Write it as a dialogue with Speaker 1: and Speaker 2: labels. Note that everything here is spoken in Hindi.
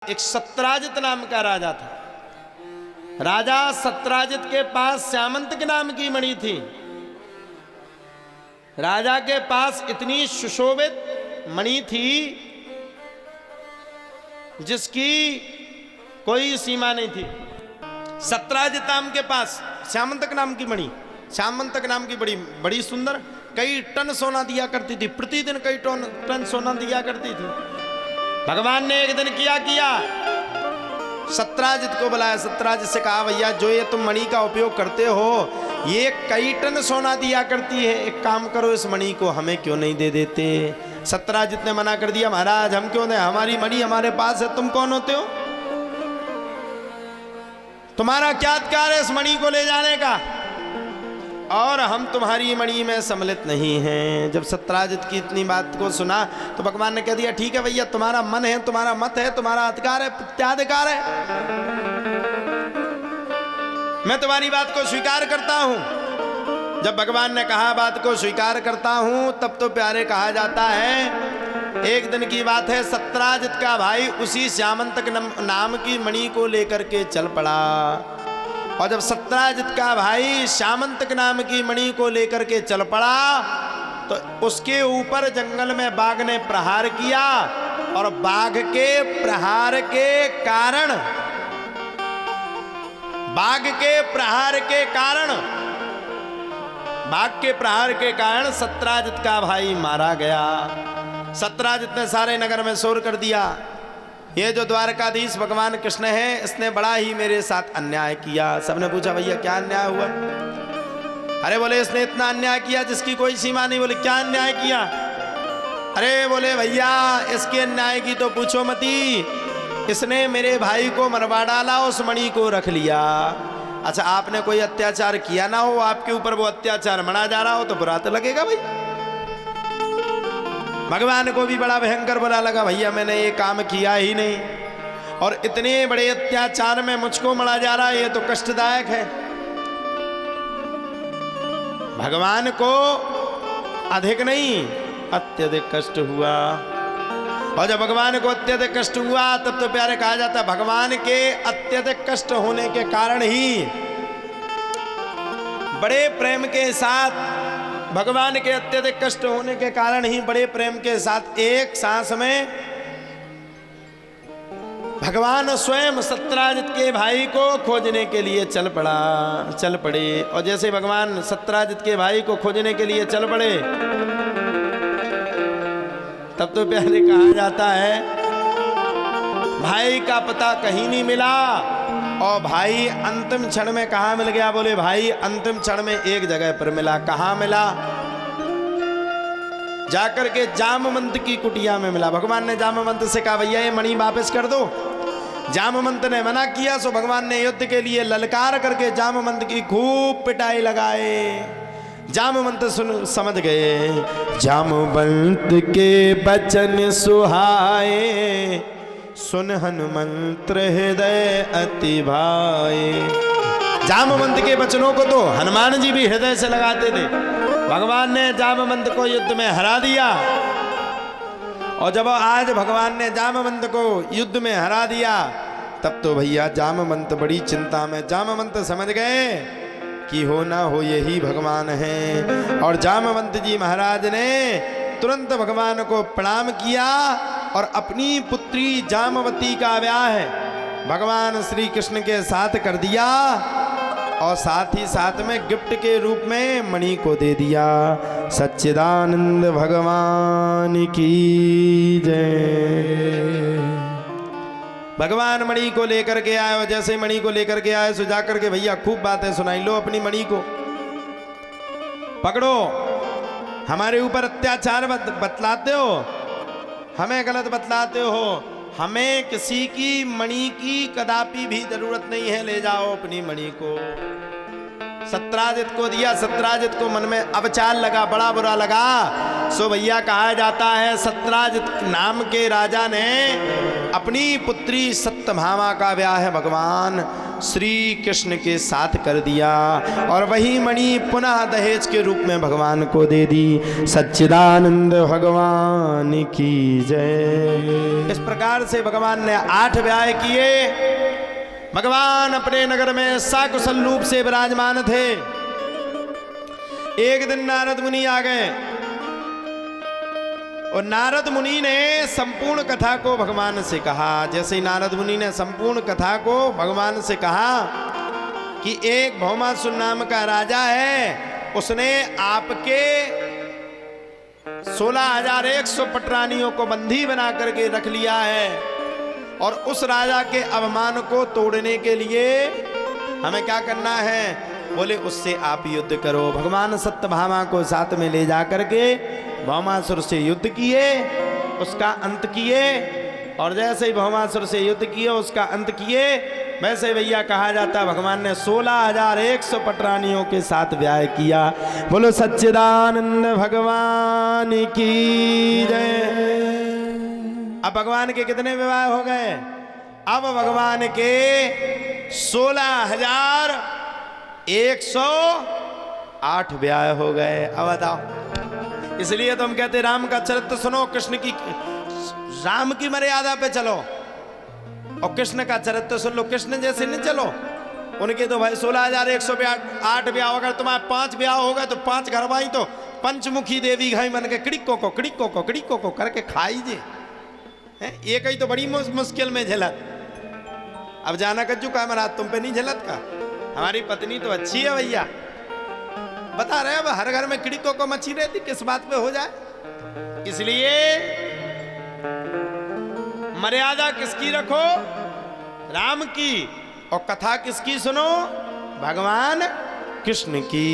Speaker 1: एक सत्राजित नाम का राजा था। राजा सत्राजित के पास श्यामंत के नाम की मणि थी। राजा के पास इतनी सुशोभित मणि थी जिसकी कोई सीमा नहीं थी। सत्राजित नाम के पास श्यामंतक नाम की मणि, श्यामंतक नाम की बड़ी सुंदर, कई टन सोना दिया करती थी, प्रतिदिन कई टन सोना दिया करती थी। भगवान ने एक दिन किया सत्राजित को बुलाया। सत्राजित से कहा, भैया जो ये तुम मणि का उपयोग करते हो ये कई टन सोना दिया करती है, एक काम करो इस मणि को हमें क्यों नहीं दे देते। सत्राजित ने मना कर दिया, महाराज हम क्यों दें, हमारी मणि हमारे पास है, तुम कौन होते हो, तुम्हारा क्या अधिकार है इस मणि को ले जाने का, और हम तुम्हारी मणि में सम्मिलित नहीं हैं। जब सत्राजित की इतनी बात को सुना तो भगवान ने कह दिया, ठीक है भैया, तुम्हारा मन है, तुम्हारा मत है, तुम्हारा अधिकार है, प्रत्याधिकार है, मैं तुम्हारी बात को स्वीकार करता हूं। जब भगवान ने कहा बात को स्वीकार करता हूं, तब तो प्यारे कहा जाता है एक दिन की बात है, सत्राजित का भाई उसी श्यामंतक नाम की मणि को लेकर के चल पड़ा। और जब सत्राजित का भाई श्यामंतक नाम की मणि को लेकर के चल पड़ा तो उसके ऊपर जंगल में बाघ ने प्रहार किया, और बाघ के प्रहार के कारण, बाघ के प्रहार के कारण, बाघ के प्रहार के कारण सत्राजित का भाई मारा गया। सत्राजित ने सारे नगर में शोर कर दिया, ये जो द्वारकाधीश भगवान कृष्ण है इसने बड़ा ही मेरे साथ अन्याय किया। सबने पूछा, भैया क्या अन्याय हुआ। अरे बोले इसने इतना अन्याय किया जिसकी कोई सीमा नहीं। बोले क्या अन्याय किया। अरे बोले भैया इसके अन्याय की तो पूछो मती, इसने मेरे भाई को मरवा डाला, उस मणि को रख लिया। अच्छा आपने कोई अत्याचार किया ना हो, आपके ऊपर वो अत्याचार मना जा रहा हो तो बुरा तो लगेगा भाई। भगवान को भी बड़ा भयंकर बुरा लगा, भैया मैंने ये काम किया ही नहीं, और इतने बड़े अत्याचार में मुझको मरा जा रहा है, ये तो कष्टदायक है। भगवान को अधिक नहीं अत्यधिक कष्ट हुआ, और जब भगवान को अत्यधिक कष्ट हुआ तब तो प्यारे कहा जाता है भगवान के अत्यधिक कष्ट होने के कारण ही, बड़े प्रेम के साथ, भगवान के अत्यधिक कष्ट होने के कारण ही बड़े प्रेम के साथ एक सांस में भगवान स्वयं सत्राजित के भाई को खोजने के लिए चल पड़े। और जैसे भगवान सत्राजित के भाई को खोजने के लिए चल पड़े तब तो प्यारे कहा जाता है भाई का पता कहीं नहीं मिला, और भाई अंतिम क्षण में कहाँ मिल गया। बोले भाई अंतिम क्षण में एक जगह पर मिला। कहाँ मिला। जाकर के जामवंत की कुटिया में मिला। भगवान ने जामवंत से कहा, भैया ये मणि वापस कर दो। जामवंत ने मना किया, सो भगवान ने युद्ध के लिए ललकार करके जामवंत की खूब पिटाई लगाए। जामवंत समझ गए, जामवंत के बचन सुहाए, सुन हनुमंत हृदय अति भाए। जामवंत के वचनों को तो हनुमान जी भी हृदय से लगाते थे। भगवान ने जामवंत को युद्ध में हरा दिया, और जब आज भगवान ने जामवंत को युद्ध में हरा दिया तब तो भैया जामवंत बड़ी चिंता में। जामवंत समझ गए कि हो ना हो यही भगवान है, और जामवंत जी महाराज ने तुरंत भगवान को प्रणाम किया और अपनी पुत्री जामवती का ब्याह भगवान श्री कृष्ण के साथ कर दिया, और साथ ही साथ में गिफ्ट के रूप में मणि को दे दिया। सच्चिदानंद भगवान की जय। भगवान मणि को लेकर के आए, और जैसे मणि को लेकर के आए सो जाकर के भैया खूब बातें सुनाई। लो अपनी मणि को पकड़ो, हमारे ऊपर अत्याचार बतलाते हो, हमें गलत बतलाते हो, हमें किसी की मणि की कदापि भी जरूरत नहीं है, ले जाओ अपनी मणि को। सत्राजित को दिया। सत्राजित को मन में अवचार लगा, बड़ा बुरा लगा। सो भैया कहा जाता है सत्राजित नाम के राजा ने अपनी पुत्री सत्यभामा का ब्याह भगवान श्री कृष्ण के साथ कर दिया और वही मणि पुनः दहेज के रूप में भगवान को दे दी। सच्चिदानंद भगवान की जय। इस प्रकार से भगवान ने 8 ब्याह किए। भगवान अपने नगर में सकुशल रूप से विराजमान थे। एक दिन नारद मुनि आ गए और नारद मुनि ने संपूर्ण कथा को भगवान से कहा। जैसे ही नारद मुनि ने संपूर्ण कथा को भगवान से कहा कि एक भौमासुर नाम का राजा है, उसने आपके 16,100 पटरानियों को बंदी बना करके रख लिया है और उस राजा के अवमान को तोड़ने के लिए हमें क्या करना है? बोले उससे आप युद्ध करो। भगवान सत्यभामा को साथ में ले जा करके भौमासुर से युद्ध किए, उसका अंत किए। और जैसे ही भौमासुर से युद्ध किए, उसका अंत किए, वैसे भैया कहा जाता भगवान ने 16,100 पटरानियों के साथ ब्याह किया। बोलो सच्चिदानंद भगवान की जय। अब भगवान के कितने विवाह हो गए? अब भगवान के 16,108 ब्याह हो गए। अब बताओ, इसलिए तो हम कहते राम का चरित्र सुनो, कृष्ण की, राम की मर्यादा पे चलो और कृष्ण का चरित्र सुन लो। कृष्ण जैसे नहीं चलो। उनके तो भाई 16,108 ब्याह। अगर तुम्हारे 5 ब्याह हो गए तो 5 घरवाई तो पंचमुखी देवी घाई मन के किड़िको को करके खाई जे। एक ही तो बड़ी मुश्किल में झलत। अब जाना कज्जू का महाराज तुम पे नहीं झलत का? हमारी पत्नी तो अच्छी है भैया। बता रहे अब हर घर में किड़िकों को मच्छी रहती, किस बात पे हो जाए? इसलिए मर्यादा किसकी रखो? राम की। और कथा किसकी सुनो? भगवान कृष्ण की।